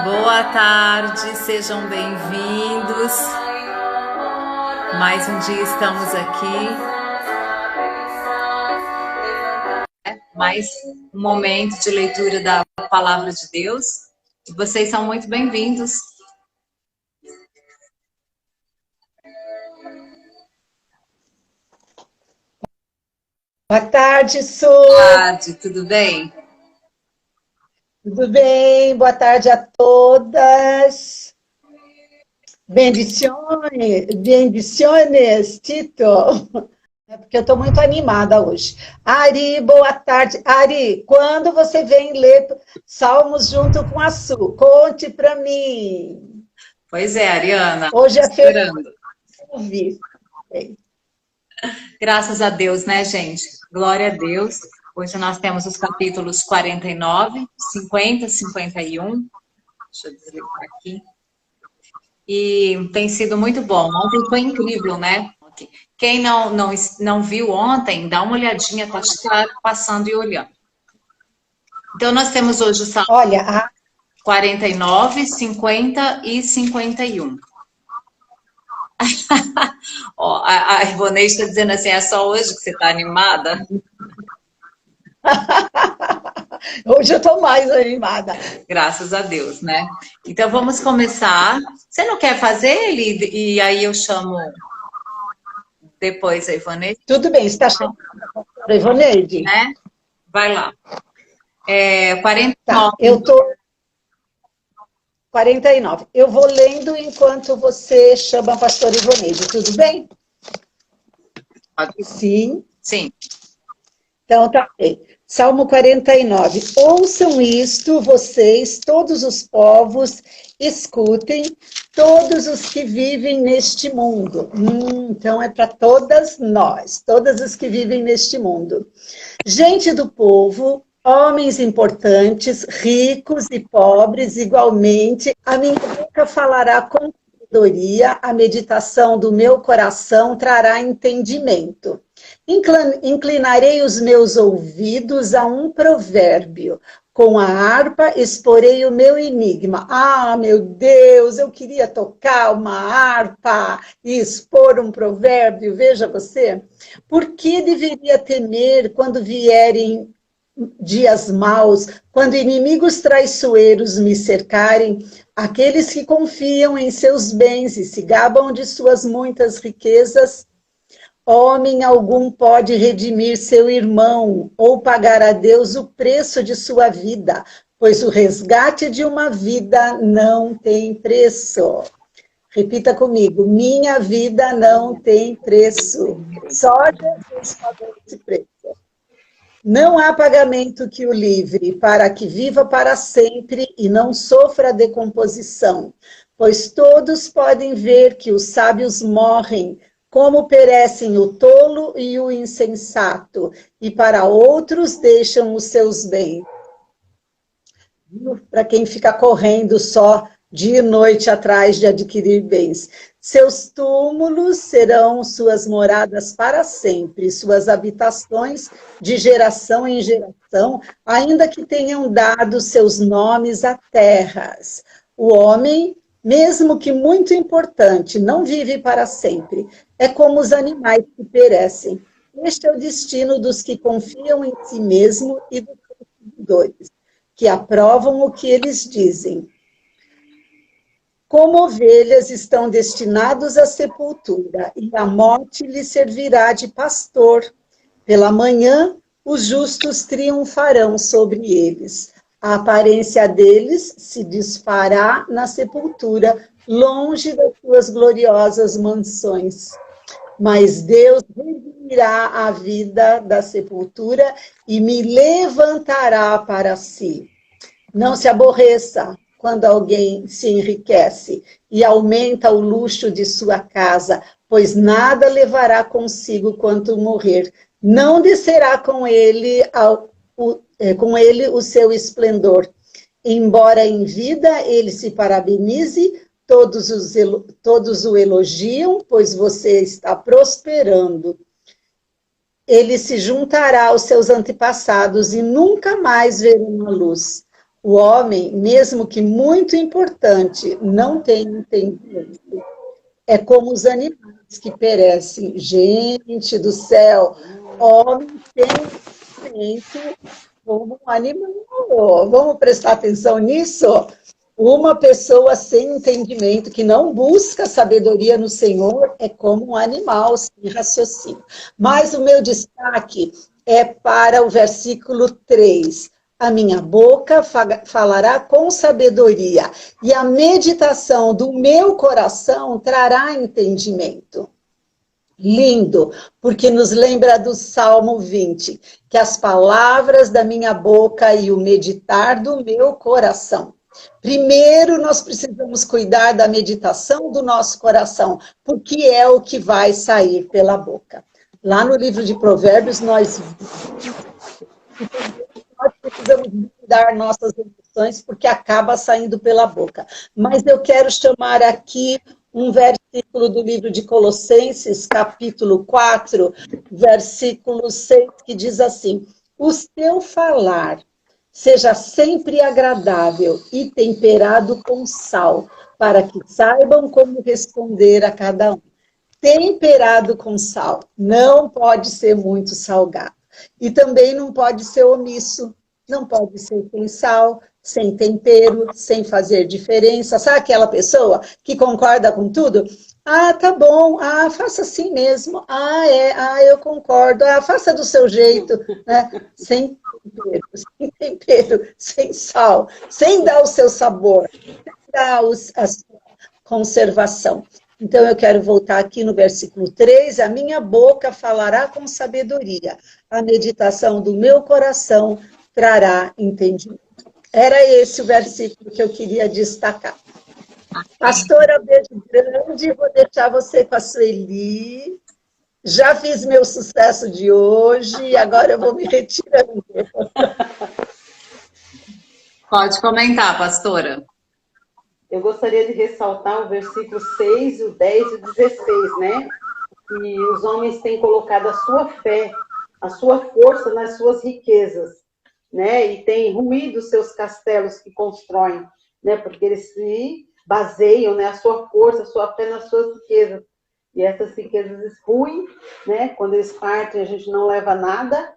Boa tarde, sejam bem-vindos. Mais um dia estamos aqui. Mais um momento de leitura da Palavra de Deus. Vocês são muito bem-vindos. Boa tarde, Su. Boa tarde, tudo bem? Tudo bem? Boa tarde a todas. Bendiciones, Tito. É porque eu estou muito animada hoje. Ari, boa tarde. Ari, quando você vem ler Salmos junto com a Su? Conte para mim. Pois é, Ariana. Hoje é esperando. Graças a Deus, né, gente? Glória a Deus. Hoje nós temos os capítulos 49, 50, 51. Deixa eu desligar aqui. E tem sido muito bom. Ontem foi incrível, né? Quem não viu ontem, dá uma olhadinha, tá passando e olhando. Então, nós temos hoje o Salmo 49, 50 e 51. Ó, a Ivonei está dizendo assim, é só hoje que você está animada? Hoje eu estou mais animada. Graças a Deus, né? Então vamos começar. Você não quer fazer ele? E aí eu chamo depois a Ivoneide? Tudo bem, você está chamando a Ivoneide? Né? Vai lá. 49. Tá, eu estou... 49. Eu vou lendo enquanto você chama a pastora Ivoneide, tudo bem? Sim. Sim. Então, tá bem. Salmo 49. Ouçam isto, vocês, todos os povos, escutem, todos os que vivem neste mundo. Então, é para todas nós, todas as que vivem neste mundo. Gente do povo, homens importantes, ricos e pobres, igualmente, a minha boca falará com sabedoria, a meditação do meu coração trará entendimento. Inclinarei os meus ouvidos a um provérbio. Com a harpa exporei o meu enigma. Ah, meu Deus, eu queria tocar uma harpa e expor um provérbio. Veja você. Por que deveria temer quando vierem dias maus, quando inimigos traiçoeiros me cercarem? Aqueles que confiam em seus bens e se gabam de suas muitas riquezas. Homem algum pode redimir seu irmão ou pagar a Deus o preço de sua vida, pois o resgate de uma vida não tem preço. Repita comigo, minha vida não tem preço. Só Jesus pagou esse preço. Não há pagamento que o livre, para que viva para sempre e não sofra decomposição, pois todos podem ver que os sábios morrem, como perecem o tolo e o insensato, e para outros deixam os seus bens. Para quem fica correndo só dia e noite atrás de adquirir bens. Seus túmulos serão suas moradas para sempre, suas habitações de geração em geração, ainda que tenham dado seus nomes a terras. O homem, mesmo que muito importante, não vive para sempre. É como os animais que perecem. Este é o destino dos que confiam em si mesmo e dos seguidores, que aprovam o que eles dizem. Como ovelhas estão destinados à sepultura, e a morte lhes servirá de pastor. Pela manhã, os justos triunfarão sobre eles. A aparência deles se desfará na sepultura, longe das suas gloriosas mansões. Mas Deus redimirá a vida da sepultura e me levantará para si. Não se aborreça quando alguém se enriquece e aumenta o luxo de sua casa, pois nada levará consigo quanto morrer. Não descerá com ele o seu esplendor. Embora em vida ele se parabenize, todos o elogiam, pois você está prosperando. Ele se juntará aos seus antepassados e nunca mais verão a luz. O homem, mesmo que muito importante, não tem entendimento. É como os animais que perecem. Gente do céu, homem tem entendimento como um animal. Vamos prestar atenção nisso? Uma pessoa sem entendimento, que não busca sabedoria no Senhor, é como um animal sem raciocínio. Mas o meu destaque é para o versículo 3. A minha boca falará com sabedoria, e a meditação do meu coração trará entendimento. Lindo, porque nos lembra do Salmo 20, que as palavras da minha boca e o meditar do meu coração. Primeiro, nós precisamos cuidar da meditação do nosso coração, porque é o que vai sair pela boca. Lá no livro de Provérbios, nós precisamos cuidar nossas emoções, porque acaba saindo pela boca. Mas eu quero chamar aqui um versículo do livro de Colossenses, capítulo 4, versículo 6, que diz assim: o seu falar seja sempre agradável e temperado com sal, para que saibam como responder a cada um. Temperado com sal, não pode ser muito salgado. E também não pode ser omisso, não pode ser sem sal, sem tempero, sem fazer diferença. Sabe aquela pessoa que concorda com tudo? Ah, tá bom, ah, faça assim mesmo, eu concordo, ah, faça do seu jeito, né? Sem tempero, sem sal, sem dar o seu sabor, sem dar a sua conservação. Então, eu quero voltar aqui no versículo 3, a minha boca falará com sabedoria, a meditação do meu coração trará entendimento. Era esse o versículo que eu queria destacar. Pastora, beijo grande, vou deixar você com a Sueli. Já fiz meu sucesso de hoje, agora eu vou me retirando. Pode comentar, pastora. Eu gostaria de ressaltar o versículo 6, o 10 e o 16, né? Que os homens têm colocado a sua fé, a sua força nas suas riquezas, né? E têm ruído os seus castelos que constroem, né? Porque eles se baseiam, né? A sua força, a sua fé nas suas riquezas. E essas riquezas ruem, né? Quando eles partem, a gente não leva nada.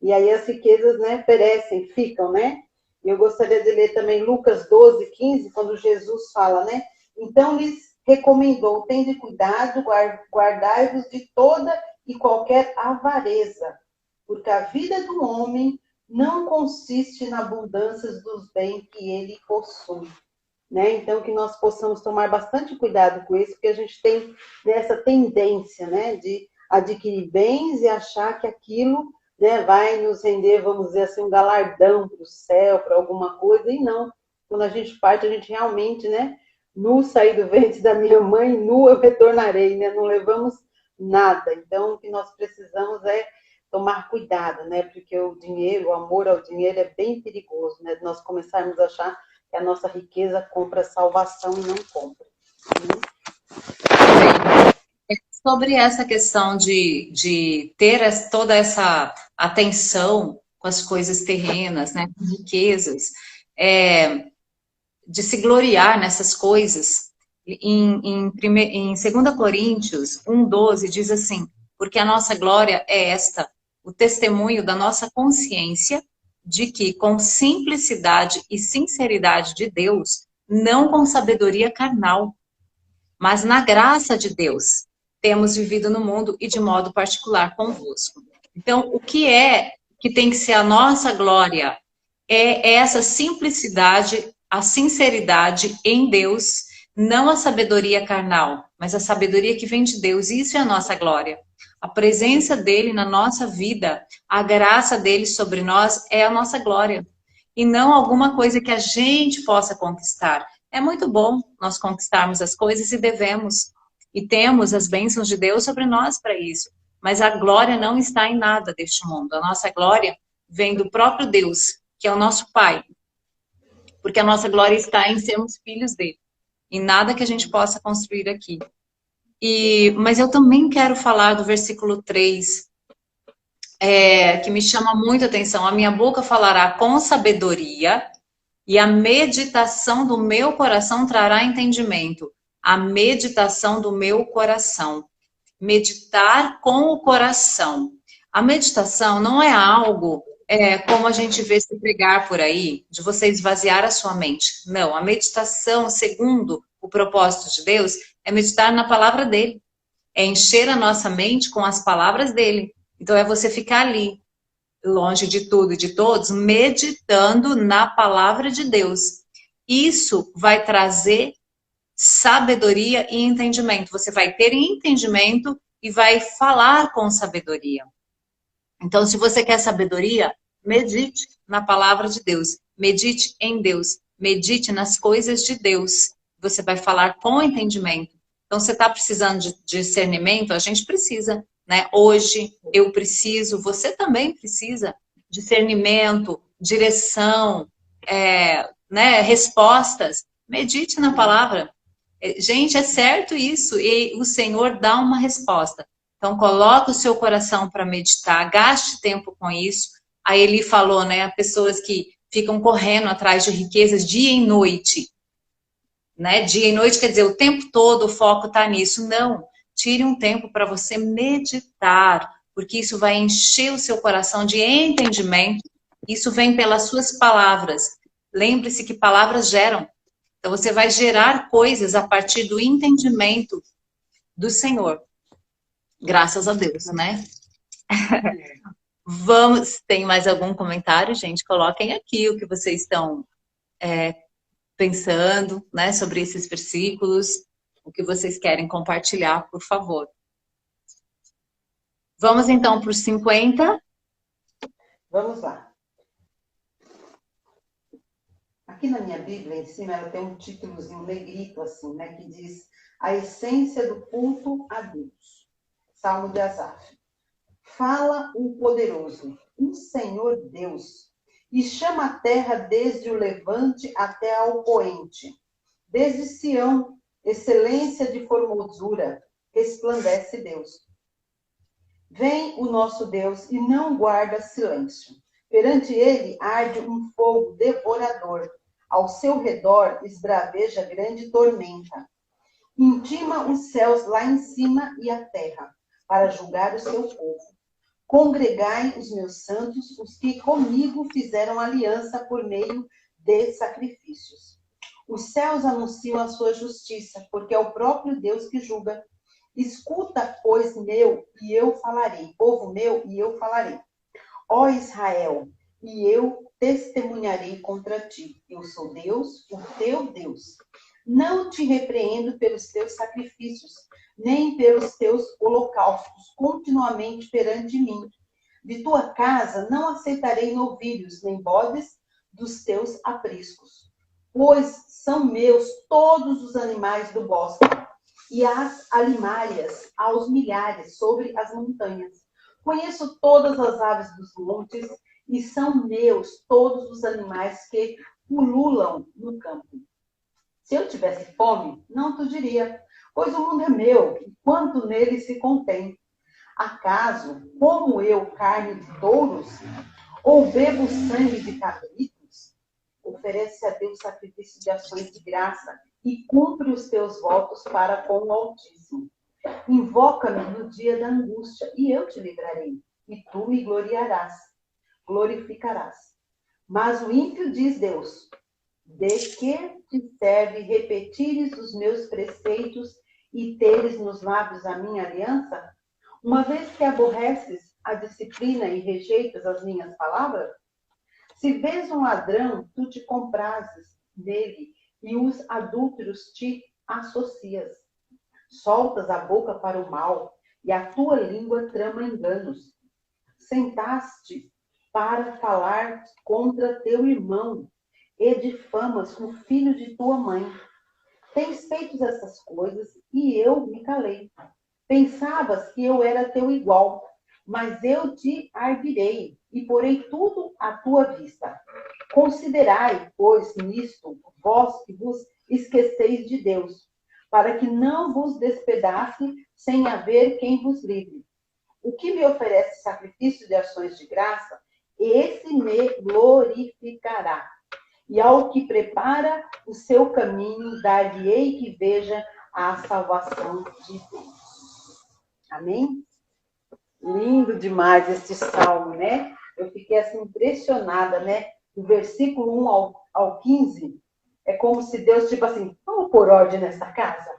E aí as riquezas, né, perecem, ficam, né? Eu gostaria de ler também Lucas 12, 15, quando Jesus fala, né? Então lhes recomendou, tende cuidado, guardai-vos de toda e qualquer avareza, porque a vida do homem não consiste na abundância dos bens que ele possui. Né? Então, que nós possamos tomar bastante cuidado com isso, porque a gente tem essa tendência, né, de adquirir bens e achar que aquilo, né, vai nos render, vamos dizer assim, um galardão para o céu, para alguma coisa, e não. Quando a gente parte, a gente realmente, né, nu saí do ventre da minha mãe, nu eu retornarei, né, não levamos nada. Então, o que nós precisamos é tomar cuidado, né, porque o dinheiro, o amor ao dinheiro é bem perigoso, né, nós começarmos a achar que a nossa riqueza compra salvação e não compra. Sobre essa questão de ter toda essa atenção com as coisas terrenas, né, com riquezas, de se gloriar nessas coisas, em 2 Coríntios 1,12 diz assim: porque a nossa glória é esta, o testemunho da nossa consciência de que, com simplicidade e sinceridade de Deus, não com sabedoria carnal, mas na graça de Deus. Temos vivido no mundo e de modo particular convosco. Então, o que é que tem que ser a nossa glória? É essa simplicidade, a sinceridade em Deus, não a sabedoria carnal, mas a sabedoria que vem de Deus. Isso é a nossa glória. A presença dele na nossa vida, a graça dele sobre nós é a nossa glória. E não alguma coisa que a gente possa conquistar. É muito bom nós conquistarmos as coisas e devemos. E temos as bênçãos de Deus sobre nós para isso. Mas a glória não está em nada deste mundo. A nossa glória vem do próprio Deus, que é o nosso Pai. Porque a nossa glória está em sermos filhos dele. Em nada que a gente possa construir aqui. Mas eu também quero falar do versículo 3, que me chama muito a atenção. A minha boca falará com sabedoria e a meditação do meu coração trará entendimento. A meditação do meu coração. Meditar com o coração. A meditação não é algo como a gente vê se pregar por aí, de você esvaziar a sua mente. Não, a meditação, segundo o propósito de Deus, é meditar na palavra dele. É encher a nossa mente com as palavras dele. Então é você ficar ali, longe de tudo e de todos, meditando na palavra de Deus. Isso vai trazer sabedoria e entendimento. Você vai ter entendimento e vai falar com sabedoria. Então, se você quer sabedoria, medite na palavra de Deus. Medite em Deus. Medite nas coisas de Deus. Você vai falar com entendimento. Então, você está precisando de discernimento? A gente precisa, né? Hoje, eu preciso, você também precisa. Discernimento, direção, né? Respostas. Medite na palavra. Gente, é certo isso. E o Senhor dá uma resposta. Então, coloca o seu coração para meditar, gaste tempo com isso. Aí ele falou, né, pessoas que ficam correndo atrás de riquezas dia e noite. Né? Dia e noite quer dizer, o tempo todo o foco está nisso. Não, tire um tempo para você meditar, porque isso vai encher o seu coração de entendimento. Isso vem pelas suas palavras. Lembre-se que palavras geram. Então, você vai gerar coisas a partir do entendimento do Senhor. Graças a Deus, né? Vamos, tem mais algum comentário, gente? Coloquem aqui o que vocês estão pensando, né, sobre esses versículos, o que vocês querem compartilhar, por favor. Vamos então para os 50. Vamos lá. Aqui na minha Bíblia, em cima, ela tem um títulozinho negrito, assim, né, que diz a essência do culto a Deus. Salmo de Asaf. Fala o poderoso, o Senhor Deus, e chama a terra desde o levante até ao poente. Desde Sião, excelência de formosura, resplandece Deus. Vem o nosso Deus e não guarda silêncio. Perante ele arde um fogo devorador. Ao seu redor esbraveja grande tormenta. Intima os céus lá em cima e a terra, para julgar o seu povo. Congregai os meus santos, os que comigo fizeram aliança por meio de sacrifícios. Os céus anunciam a sua justiça, porque é o próprio Deus que julga. Escuta, pois, meu, e eu falarei. Povo meu, e eu falarei. Ó Israel, e eu testemunharei contra ti. Eu sou Deus, o teu Deus. Não te repreendo pelos teus sacrifícios, nem pelos teus holocaustos, continuamente perante mim. De tua casa não aceitarei novilhos, nem bodes dos teus apriscos. Pois são meus todos os animais do bosque, e as alimárias aos milhares sobre as montanhas. Conheço todas as aves dos montes, e são meus todos os animais que pululam no campo. Se eu tivesse fome, não te diria, pois o mundo é meu, e quanto nele se contém. Acaso, como eu carne de touros, ou bebo sangue de cabritos? Oferece a Deus sacrifício de ações de graça, e cumpre os teus votos para com o Altíssimo. Invoca-me no dia da angústia, e eu te livrarei, e tu me glorificarás. Mas o ímpio diz Deus, De que te serve repetires os meus preceitos e teres nos lábios a minha aliança? Uma vez que aborreces a disciplina e rejeitas as minhas palavras? Se vês um ladrão, tu te comprases dele, e os adúlteros te associas. Soltas a boca para o mal, e a tua língua trama enganos. Sentaste para falar contra teu irmão, e difamas o filho de tua mãe. Tens feito essas coisas, e eu me calei. Pensavas que eu era teu igual, mas eu te ardirei, e porei tudo à tua vista. Considerai, pois, nisto, vós que vos esqueceis de Deus, para que não vos despedace sem haver quem vos livre. O que me oferece sacrifício de ações de graça, esse me glorificará. E ao que prepara o seu caminho, dar-lhe-ei que veja a salvação de Deus. Amém? Lindo demais este salmo, né? Eu fiquei assim impressionada, né? Do versículo 1 ao 15, é como se Deus, tipo assim, vamos pôr ordem nessa casa?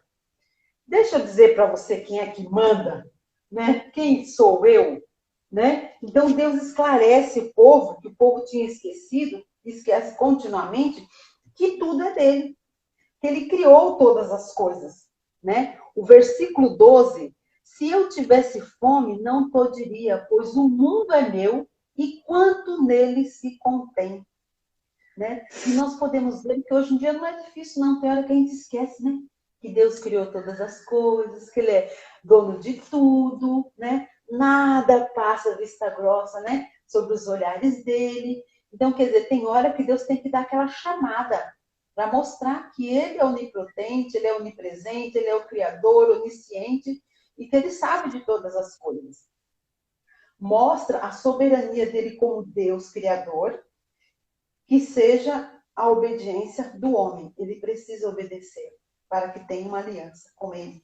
Deixa eu dizer para você quem é que manda, né? Quem sou eu, né? Então Deus esclarece o povo, que o povo tinha esquecido, esquece continuamente, que tudo é dele, que ele criou todas as coisas, né? O versículo 12, se eu tivesse fome, não poderia, pois o mundo é meu e quanto nele se contém, né? E nós podemos ver que hoje em dia não é difícil, não. Tem hora que a gente esquece, né? Que Deus criou todas as coisas, que Ele é dono de tudo, né? Nada passa vista grossa, né? Sobre os olhares dele. Então, quer dizer, tem hora que Deus tem que dar aquela chamada para mostrar que Ele é onipotente, Ele é onipresente, Ele é o Criador, onisciente, e que Ele sabe de todas as coisas. Mostra a soberania dele como Deus Criador, que seja a obediência do homem. Ele precisa obedecer para que tenha uma aliança com ele,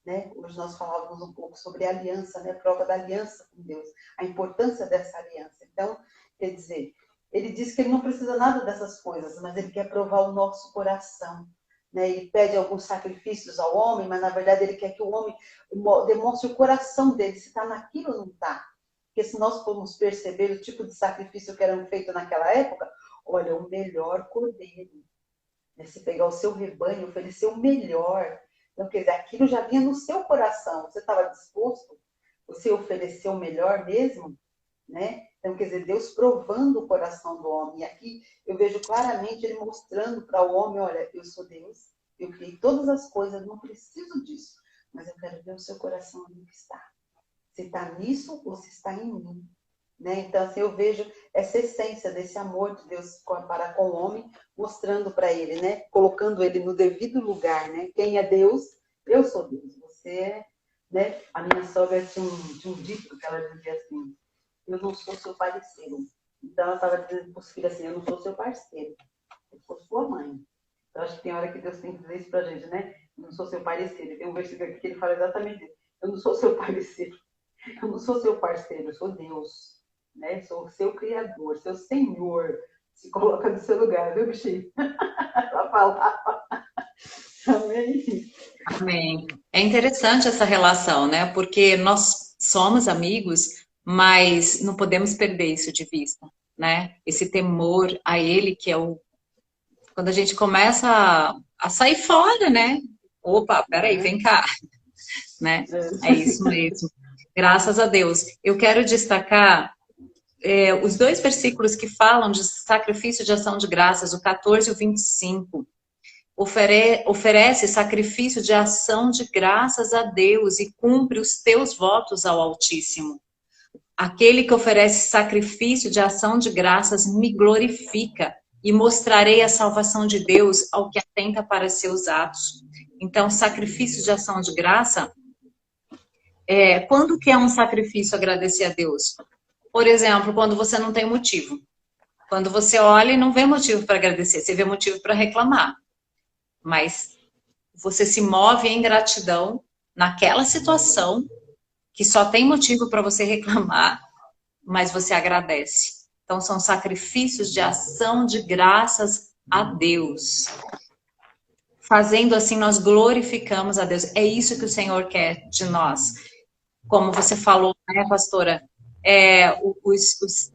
né? Hoje nós falávamos um pouco sobre a aliança, né? A prova da aliança com Deus, a importância dessa aliança. Então, quer dizer, ele diz que ele não precisa nada dessas coisas, mas ele quer provar o nosso coração, né? Ele pede alguns sacrifícios ao homem, mas na verdade ele quer que o homem demonstre o coração dele, se está naquilo ou não está. Porque se nós formos perceber o tipo de sacrifício que era feito naquela época, olha, o melhor cordeiro. Né? Se pegar o seu rebanho, oferecer o melhor. Então, quer dizer, aquilo já vinha no seu coração. Você estava disposto? Você ofereceu o melhor mesmo? Né? Então, quer dizer, Deus provando o coração do homem. E aqui eu vejo claramente ele mostrando para o homem, olha, eu sou Deus, eu criei todas as coisas, não preciso disso. Mas eu quero ver o seu coração onde está. Se está nisso ou se está em mim. Né? Então, assim, eu vejo essa essência desse amor de Deus para com o homem, mostrando para ele, né? Colocando ele no devido lugar, né? Quem é Deus? Eu sou Deus. Você é, né? A minha sogra tinha um dito que ela dizia assim, eu não sou seu parceiro. Então, ela estava dizendo para os filhos assim, eu não sou seu parceiro, eu sou sua mãe. Então, acho que tem hora que Deus tem que dizer isso para a gente, né? Eu não sou seu parceiro. Tem um versículo aqui que ele fala exatamente isso. Eu não sou seu parceiro. Eu não sou seu parceiro, eu sou Deus. Né? Sou o seu Criador, seu Senhor. Se coloca no seu lugar, viu, bichinho? Ela falava. Amém. Amém. É interessante essa relação, né? Porque nós somos amigos, mas não podemos perder isso de vista, né? Esse temor a Ele, que é o... Quando a gente começa a sair fora, né? Opa, peraí, vem cá. Né? É isso mesmo. Graças a Deus. Eu quero destacar os dois versículos que falam de sacrifício de ação de graças, o 14 e o 25. Oferece sacrifício de ação de graças a Deus e cumpre os teus votos ao Altíssimo. Aquele que oferece sacrifício de ação de graças me glorifica e mostrarei a salvação de Deus ao que atenta para seus atos. Então, sacrifício de ação de graça, quando que é um sacrifício agradecer a Deus? Por exemplo, quando você não tem motivo. Quando você olha e não vê motivo para agradecer, você vê motivo para reclamar. Mas você se move em gratidão naquela situação que só tem motivo para você reclamar, mas você agradece. Então, são sacrifícios de ação de graças a Deus. Fazendo assim, nós glorificamos a Deus. É isso que o Senhor quer de nós. Como você falou, né, pastora?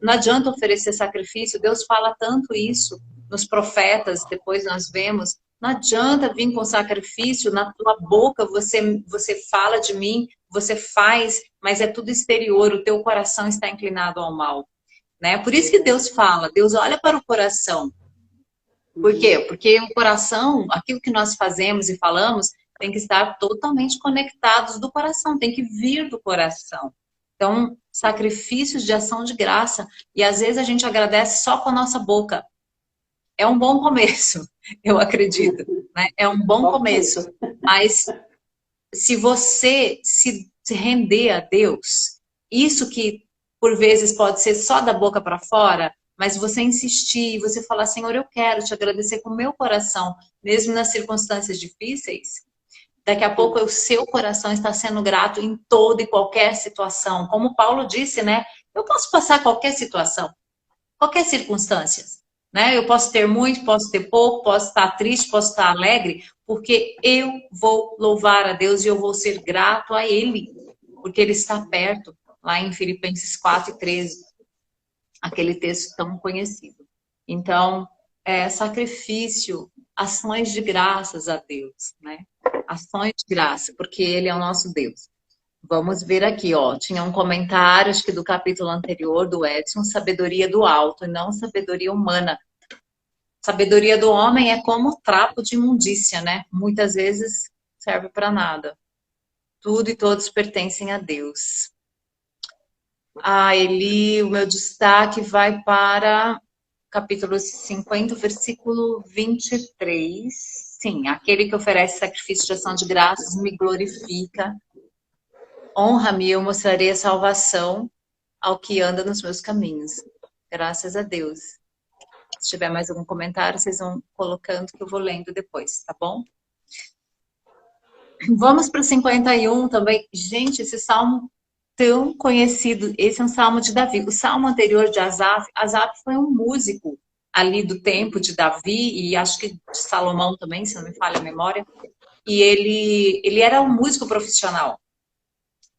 Não adianta oferecer sacrifício. Deus fala tanto isso nos profetas, depois nós vemos. Não adianta vir com sacrifício, na tua boca você fala de mim, você faz, mas é tudo exterior, o teu coração está inclinado ao mal. Né? Por isso que Deus fala, Deus olha para o coração. Por quê? Porque o coração, aquilo que nós fazemos e falamos, tem que estar totalmente conectados do coração, tem que vir do coração. Então, sacrifícios de ação de graça. E às vezes a gente agradece só com a nossa boca. É um bom começo, eu acredito. Né? É um bom começo. Mas se você se render a Deus, isso que por vezes pode ser só da boca para fora, mas você insistir, você falar, Senhor, eu quero te agradecer com o meu coração, mesmo nas circunstâncias difíceis, daqui a pouco o seu coração está sendo grato em toda e qualquer situação. Como Paulo disse, né? Eu posso passar qualquer situação, qualquer circunstância. Né? Eu posso ter muito, posso ter pouco, posso estar triste, posso estar alegre, porque eu vou louvar a Deus e eu vou ser grato a Ele, porque Ele está perto, lá em Filipenses 4:13. Aquele texto tão conhecido. Então, sacrifício, ações de graças a Deus, né? Ações de graça, porque Ele é o nosso Deus. Vamos ver aqui, ó. Tinha um comentário, acho que do capítulo anterior, do Edson, sabedoria do alto e não sabedoria humana. Sabedoria do homem é como trapo de imundícia, né? Muitas vezes serve para nada. Tudo e todos pertencem a Deus. Eli, o meu destaque vai para capítulo 50, versículo 23. Sim, aquele que oferece sacrifício de ação de graças me glorifica. Honra-me, eu mostrarei a salvação ao que anda nos meus caminhos. Graças a Deus. Se tiver mais algum comentário, vocês vão colocando que eu vou lendo depois, tá bom? Vamos para o 51 também. Gente, esse salmo tão conhecido. Esse é um salmo de Davi. O salmo anterior de Asaf foi um músico ali do tempo de Davi e acho que de Salomão também, se não me falha a memória. E ele era um músico profissional.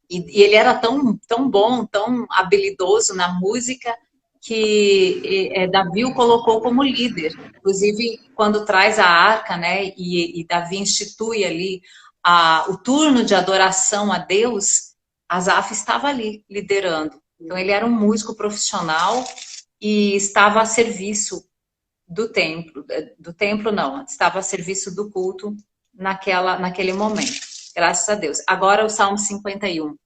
E ele era tão bom, tão habilidoso na música que Davi o colocou como líder. Inclusive, quando traz a arca, né, e Davi institui ali o turno de adoração a Deus, Asaf estava ali liderando. Então, ele era um músico profissional e estava a serviço do templo. Do templo, não. Estava a serviço do culto naquele momento. Graças a Deus. Agora, o Salmo 51.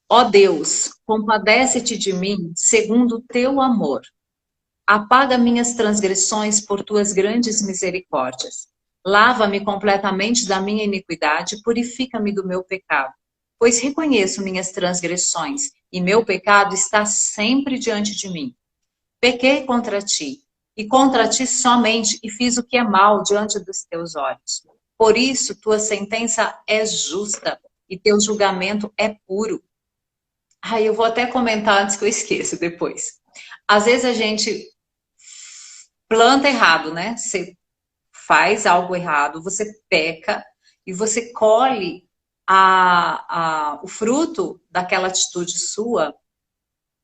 Ó Deus, compadece-te de mim segundo o teu amor. Apaga minhas transgressões por tuas grandes misericórdias. Lava-me completamente da minha iniquidade, purifica-me do meu pecado. Pois reconheço minhas transgressões, e meu pecado está sempre diante de mim. Pequei contra ti, e contra ti somente, e fiz o que é mal diante dos teus olhos. Por isso, tua sentença é justa, e teu julgamento é puro. Eu vou até comentar antes que eu esqueça depois. Às vezes a gente planta errado, né? Você faz algo errado, você peca e você colhe o fruto daquela atitude sua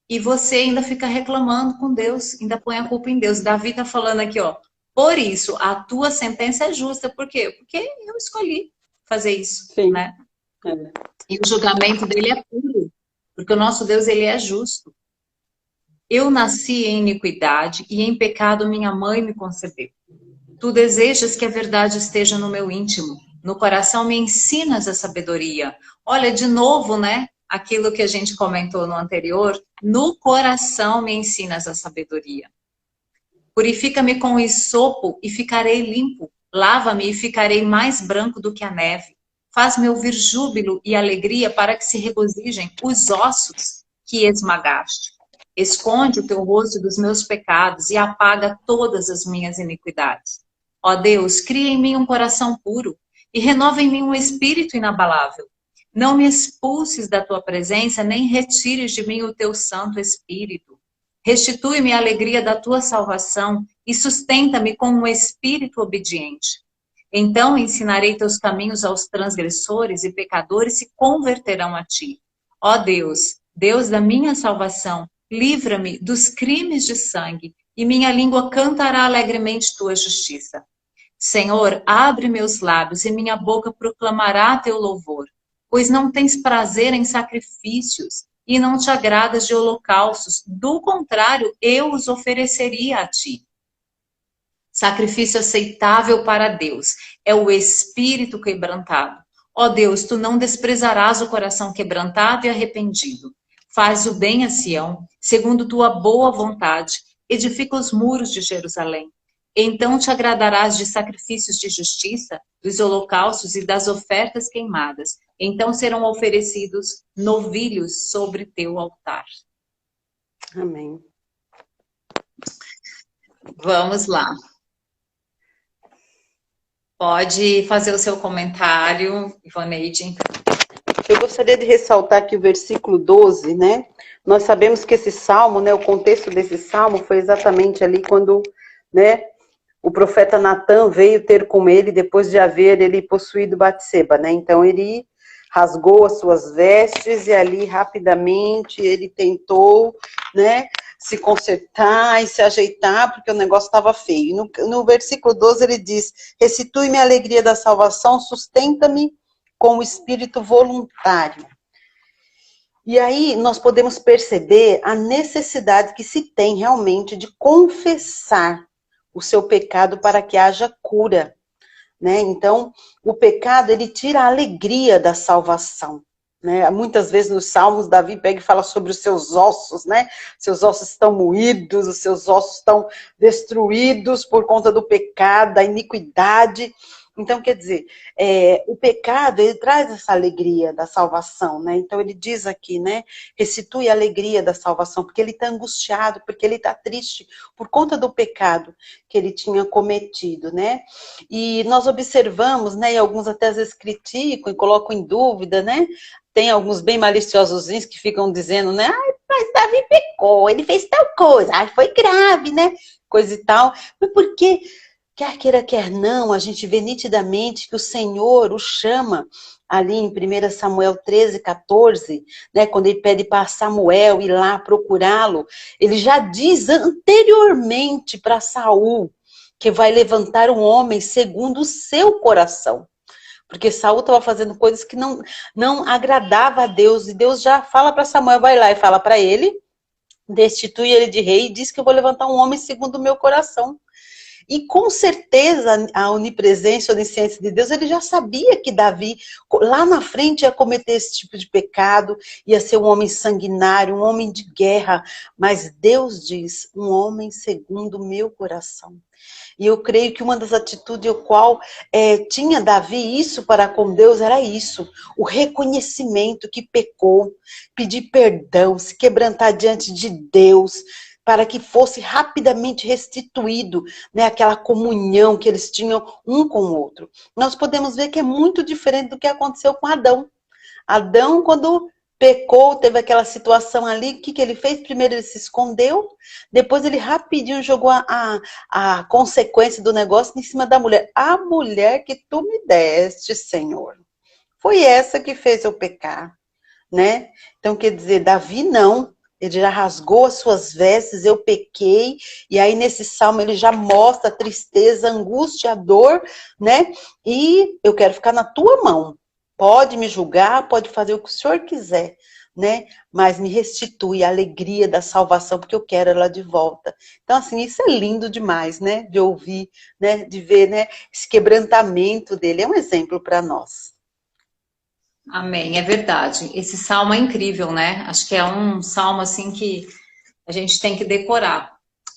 e você ainda fica reclamando com Deus, ainda põe a culpa em Deus. Davi está falando aqui, ó, por isso a tua sentença é justa. Por quê? Porque eu escolhi fazer isso, sim, né? E o julgamento dele é puro, porque o nosso Deus, ele é justo. Eu nasci em iniquidade e em pecado minha mãe me concebeu. Tu desejas que a verdade esteja no meu íntimo. No coração me ensinas a sabedoria. Olha, de novo, né? Aquilo que a gente comentou no anterior. No coração me ensinas a sabedoria. Purifica-me com o hisopo e ficarei limpo. Lava-me e ficarei mais branco do que a neve. Faz-me ouvir júbilo e alegria para que se regozijem os ossos que esmagaste. Esconde o teu rosto dos meus pecados e apaga todas as minhas iniquidades. Ó Deus, cria em mim um coração puro e renova em mim um espírito inabalável. Não me expulses da tua presença, nem retires de mim o teu Santo Espírito. Restitui-me a alegria da tua salvação e sustenta-me com um espírito obediente. Então ensinarei teus caminhos aos transgressores e pecadores se converterão a ti. Ó Deus, Deus da minha salvação, livra-me dos crimes de sangue e minha língua cantará alegremente tua justiça. Senhor, abre meus lábios e minha boca proclamará teu louvor, pois não tens prazer em sacrifícios e não te agradas de holocaustos, do contrário, eu os ofereceria a ti. Sacrifício aceitável para Deus é o espírito quebrantado. Ó Deus, tu não desprezarás o coração quebrantado e arrependido. Faz o bem a Sião, segundo tua boa vontade, edifica os muros de Jerusalém. Então te agradarás de sacrifícios de justiça, dos holocaustos e das ofertas queimadas. Então serão oferecidos novilhos sobre teu altar. Amém. Vamos lá. Pode fazer o seu comentário, Ivoneide. Eu gostaria de ressaltar aqui o versículo 12, né? Nós sabemos que esse salmo, né, o contexto desse salmo foi exatamente ali quando, né, o profeta Natã veio ter com ele depois de haver ele possuído Batseba, né? Então ele rasgou as suas vestes e ali rapidamente ele tentou, né, se consertar e se ajeitar porque o negócio estava feio. No versículo 12 ele diz: restitui-me a alegria da salvação, sustenta-me com o espírito voluntário. E aí nós podemos perceber a necessidade que se tem realmente de confessar o seu pecado para que haja cura, né? Então, o pecado, ele tira a alegria da salvação, né? Muitas vezes nos Salmos, Davi pega e fala sobre os seus ossos, né? Seus ossos estão moídos, os seus ossos estão destruídos por conta do pecado, da iniquidade. Então, quer dizer, o pecado, ele traz essa alegria da salvação, né? Então, ele diz aqui, né? Restitui a alegria da salvação, porque ele está angustiado, porque ele está triste por conta do pecado que ele tinha cometido, né? E nós observamos, né? E alguns até às vezes criticam e colocam em dúvida, né? Tem alguns bem maliciosozinhos que ficam dizendo, né? Ai, mas Davi pecou, ele fez tal coisa, ai, foi grave, né? Coisa e tal. Mas por quê? Quer queira, quer não, a gente vê nitidamente que o Senhor o chama ali em 1 Samuel 13, 14, né, quando ele pede para Samuel ir lá procurá-lo, ele já diz anteriormente para Saul que vai levantar um homem segundo o seu coração. Porque Saul estava fazendo coisas que não agradava a Deus, e Deus já fala para Samuel, vai lá e fala para ele, destitui ele de rei e diz que eu vou levantar um homem segundo o meu coração. E com certeza a onipresença, a onisciência de Deus, ele já sabia que Davi, lá na frente, ia cometer esse tipo de pecado, ia ser um homem sanguinário, um homem de guerra. Mas Deus diz, um homem segundo o meu coração. E eu creio que uma das atitudes ao qual tinha Davi isso para com Deus era isso, o reconhecimento que pecou, pedir perdão, se quebrantar diante de Deus, para que fosse rapidamente restituído, né, aquela comunhão que eles tinham um com o outro. Nós podemos ver que é muito diferente do que aconteceu com Adão. Adão, quando pecou, teve aquela situação ali, o que ele fez? Primeiro ele se escondeu, depois ele rapidinho jogou a consequência do negócio em cima da mulher. A mulher que tu me deste, Senhor. Foi essa que fez eu pecar, né? Então, quer dizer, Davi não. Ele já rasgou as suas vestes, eu pequei, e aí nesse salmo ele já mostra a tristeza, a angústia, a dor, né? E eu quero ficar na tua mão. Pode me julgar, pode fazer o que o Senhor quiser, né? Mas me restitui a alegria da salvação, porque eu quero ela de volta. Então, assim, isso é lindo demais, né? De ouvir, né? De ver, né? Esse quebrantamento dele. É um exemplo para nós. Amém, é verdade. Esse salmo é incrível, né? Acho que é um salmo assim que a gente tem que decorar,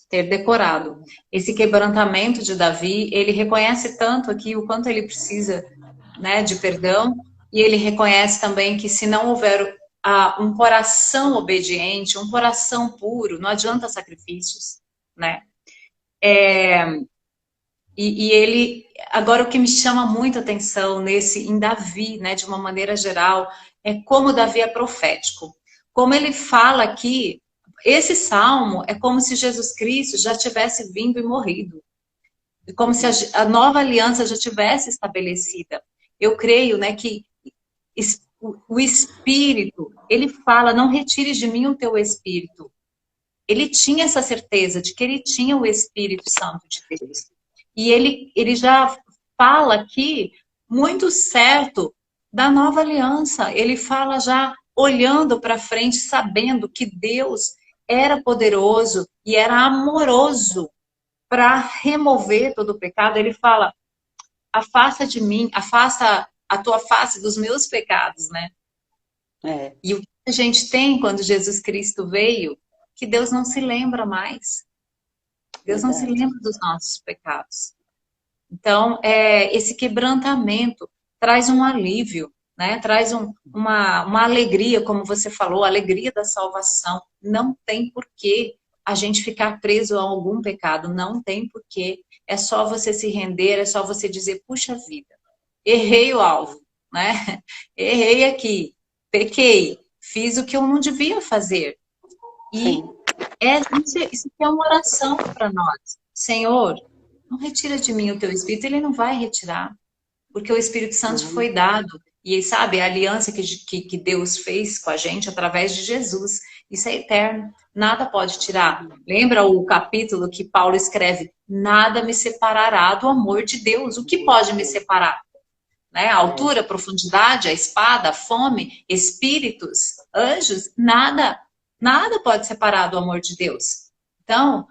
ter decorado. Esse quebrantamento de Davi, ele reconhece tanto aqui o quanto ele precisa, né, de perdão, e ele reconhece também que se não houver um coração obediente, um coração puro, não adianta sacrifícios, né? E ele, agora o que me chama muito a atenção em Davi, né, de uma maneira geral, é como Davi é profético. Como ele fala aqui, esse salmo é como se Jesus Cristo já tivesse vindo e morrido. É como se a nova aliança já tivesse estabelecida. Eu creio, né, que o Espírito, ele fala, não retires de mim o teu Espírito. Ele tinha essa certeza de que ele tinha o Espírito Santo de Deus. E ele já fala aqui, muito certo, da nova aliança. Ele fala já olhando para frente, sabendo que Deus era poderoso e era amoroso para remover todo o pecado. Ele fala, afasta de mim, afasta a tua face dos meus pecados, né? É, E o que a gente tem quando Jesus Cristo veio, que Deus não se lembra mais. Deus não se verdade. lembra dos nossos pecados. Então, esse quebrantamento traz um alívio, né? Traz uma alegria, como você falou, a alegria da salvação. Não tem porquê a gente ficar preso a algum pecado, não tem porquê. É só você se render, é só você dizer, puxa vida, errei o alvo, né? Errei aqui, pequei, fiz o que eu não devia fazer. E Sim. isso é uma oração para nós. Senhor, não retira de mim o teu Espírito, ele não vai retirar, porque o Espírito Santo Uhum. foi dado. E sabe, a aliança que Deus fez com a gente através de Jesus, isso é eterno, nada pode tirar. Lembra o capítulo que Paulo escreve, nada me separará do amor de Deus, o que pode me separar? Né? A altura, a profundidade, a espada, a fome, espíritos, anjos, nada pode separar do amor de Deus. Então,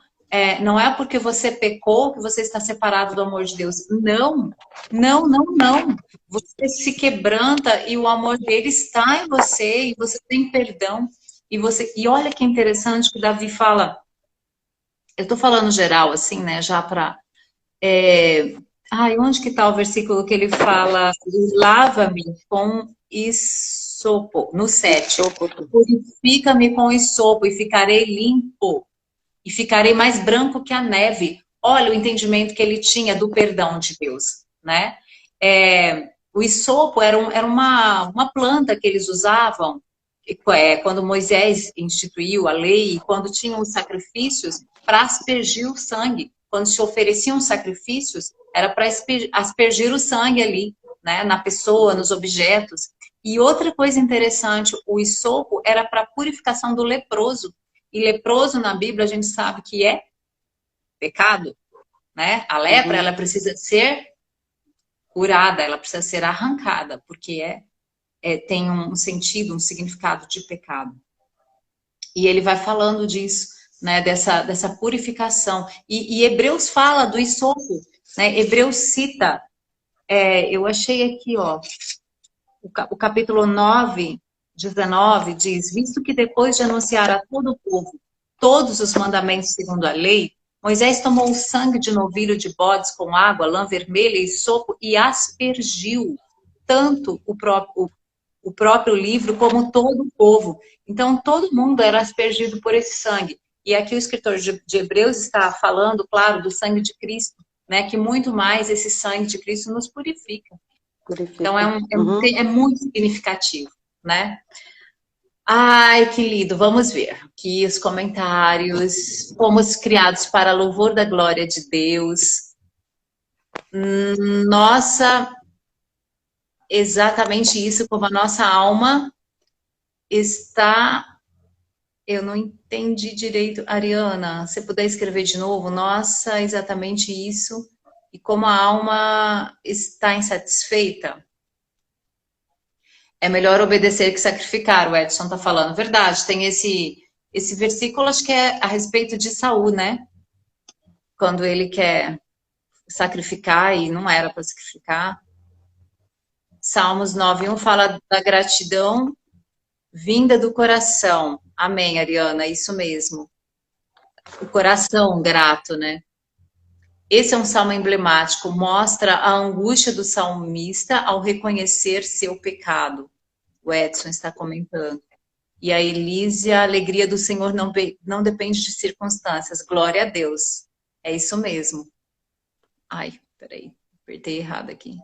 não é porque você pecou que você está separado do amor de Deus. Não, não, não, não. Você se quebranta e o amor dele está em você e você tem perdão. E olha que interessante que Davi fala. Eu estou falando geral, assim, né? Já para onde que está o versículo que ele fala? Lava-me com isopo, no 7. Purifica-me com isopo e ficarei limpo. E ficarei mais branco que a neve. Olha o entendimento que ele tinha do perdão de Deus, né? O isopo era uma planta que eles usavam quando Moisés instituiu a lei e quando tinham os sacrifícios para aspergir o sangue. Quando se ofereciam sacrifícios, era para aspergir o sangue ali, né, na pessoa, nos objetos. E outra coisa interessante, o hisopo era para a purificação do leproso. E leproso na Bíblia a gente sabe que é pecado, né? A lepra, ela precisa ser curada, ela precisa ser arrancada, porque tem um sentido, um significado de pecado. E ele vai falando disso, né? Dessa purificação. E Hebreus fala do hisopo, né? Hebreus cita, eu achei aqui, ó, o capítulo 9, 19, diz, visto que depois de anunciar a todo o povo todos os mandamentos segundo a lei, Moisés tomou o sangue de novilho de bodes com água, lã vermelha e sopo e aspergiu tanto o próprio livro como todo o povo. Então, todo mundo era aspergido por esse sangue. E aqui o escritor de Hebreus está falando, claro, do sangue de Cristo, né? Que muito mais esse sangue de Cristo nos purifica. Então, é muito significativo, né? Ai, que lindo. Vamos ver aqui os comentários. Fomos criados para louvor da glória de Deus. Nossa, exatamente isso, como a nossa alma está... Eu não entendi direito. Ariana, se puder escrever de novo. Nossa, exatamente isso. E como a alma está insatisfeita. É melhor obedecer que sacrificar, o Edson está falando. Verdade, tem esse versículo, acho que é a respeito de Saul, né? Quando ele quer sacrificar e não era para sacrificar. Salmos 9:1 fala da gratidão vinda do coração. Amém, Ariana, isso mesmo. O coração grato, né? Esse é um salmo emblemático, mostra a angústia do salmista ao reconhecer seu pecado. O Edson está comentando. E a Elise, a alegria do Senhor não depende de circunstâncias. Glória a Deus. É isso mesmo. Ai, peraí, apertei errado aqui.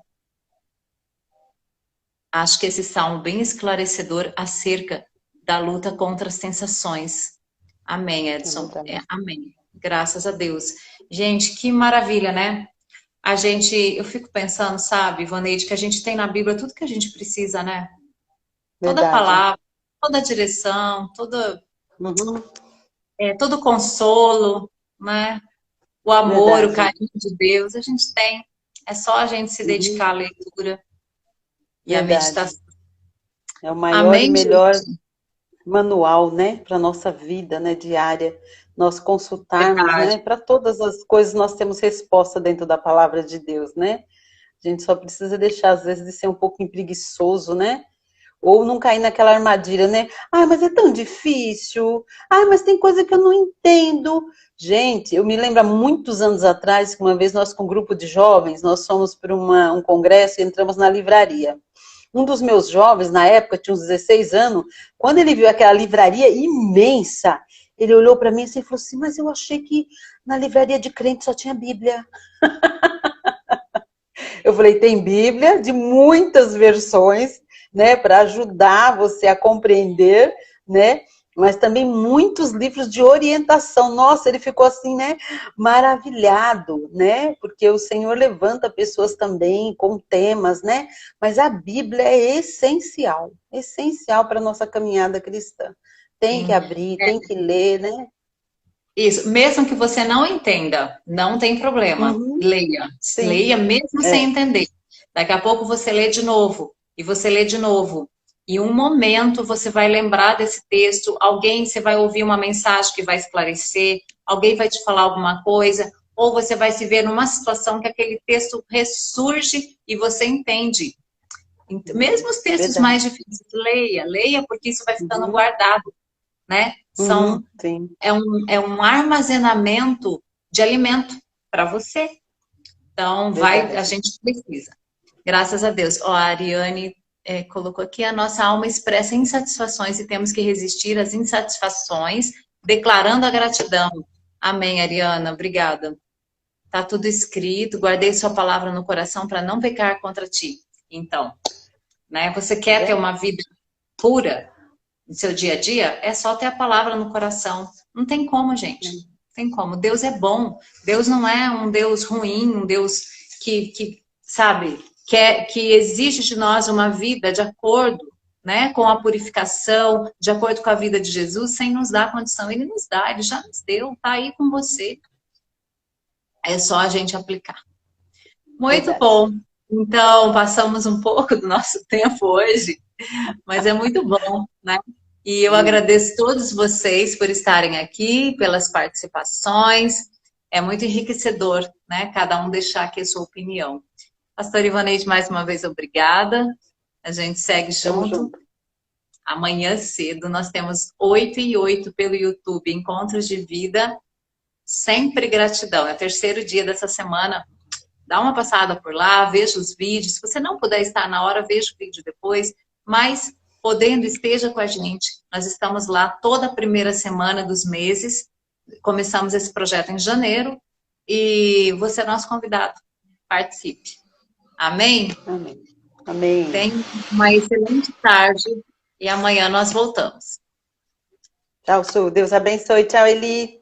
Acho que esse salmo bem esclarecedor acerca da luta contra as sensações. Amém, Edson. Amém. Graças a Deus. Gente, que maravilha, né? Eu fico pensando, sabe, Ivaneide, que a gente tem na Bíblia tudo que a gente precisa, né? Toda Verdade. palavra, toda direção, Uhum. todo consolo, né? O amor, Verdade. o carinho de Deus, a gente tem. É só a gente se dedicar à leitura e à Verdade. meditação. É o maior e Amém, melhor gente? manual, né, para nossa vida, né, diária. Nós consultarmos, Verdade. né, para todas as coisas nós temos resposta dentro da palavra de Deus, né? A gente só precisa deixar, às vezes, de ser um pouco preguiçoso, né? Ou não cair naquela armadilha, né? Ah, mas é tão difícil. Ah, mas tem coisa que eu não entendo. Gente, eu me lembro há muitos anos atrás, que uma vez nós, com um grupo de jovens, nós fomos para um congresso e entramos na livraria. Um dos meus jovens, na época, tinha uns 16 anos, quando ele viu aquela livraria imensa, ele olhou para mim assim e falou assim, mas eu achei que na livraria de crente só tinha Bíblia. Eu falei, tem Bíblia de muitas versões, né, para ajudar você a compreender, né, mas também muitos livros de orientação. Nossa, ele ficou assim, né, maravilhado, né, porque o Senhor levanta pessoas também com temas, né, mas a Bíblia é essencial para a nossa caminhada cristã. Tem que Sim. abrir, tem que ler, né? Isso, mesmo que você não entenda, não tem problema. Uhum, Leia. sim, Leia mesmo sem entender. Daqui a pouco você lê de novo, e você lê de novo. E um momento você vai lembrar desse texto, você vai ouvir uma mensagem que vai esclarecer, alguém vai te falar alguma coisa, ou você vai se ver numa situação que aquele texto ressurge e você entende. Mesmo os textos verdade. mais difíceis, leia, porque isso vai ficando Uhum, guardado, né? sim, É um armazenamento de alimento para você. Então, a verdade. gente precisa. Graças a Deus. Ó, a Ariane colocou aqui, a nossa alma expressa insatisfações e temos que resistir às insatisfações, declarando a gratidão. Amém, Ariana. Obrigada. Tá tudo escrito. Guardei sua palavra no coração para não pecar contra ti. Então, né? Você quer ter uma vida pura no seu dia a dia? É só ter a palavra no coração. Não tem como, gente. Não tem como. Deus é bom. Deus não é um Deus ruim, um Deus que sabe, que exige de nós uma vida de acordo, né, com a purificação, de acordo com a vida de Jesus, sem nos dar condição. Ele nos dá, ele já nos deu, tá aí com você. É só a gente aplicar. Muito Verdade. bom. Então, passamos um pouco do nosso tempo hoje, mas é muito bom, né? E eu agradeço todos vocês por estarem aqui, pelas participações. É muito enriquecedor, né? Cada um deixar aqui a sua opinião. Pastor Ivaneide, mais uma vez, obrigada. A gente segue junto. Amanhã cedo nós temos 8h08 pelo YouTube, Encontros de Vida. Sempre gratidão. É o terceiro dia dessa semana. Dá uma passada por lá, veja os vídeos. Se você não puder estar na hora, veja o vídeo depois. Mas, podendo, esteja com a gente. Nós estamos lá toda a primeira semana dos meses. Começamos esse projeto em janeiro. E você é nosso convidado. Participe. Amém? Amém. Amém. Tenha uma excelente tarde. E amanhã nós voltamos. Tchau, Su. Deus abençoe. Tchau, Eli.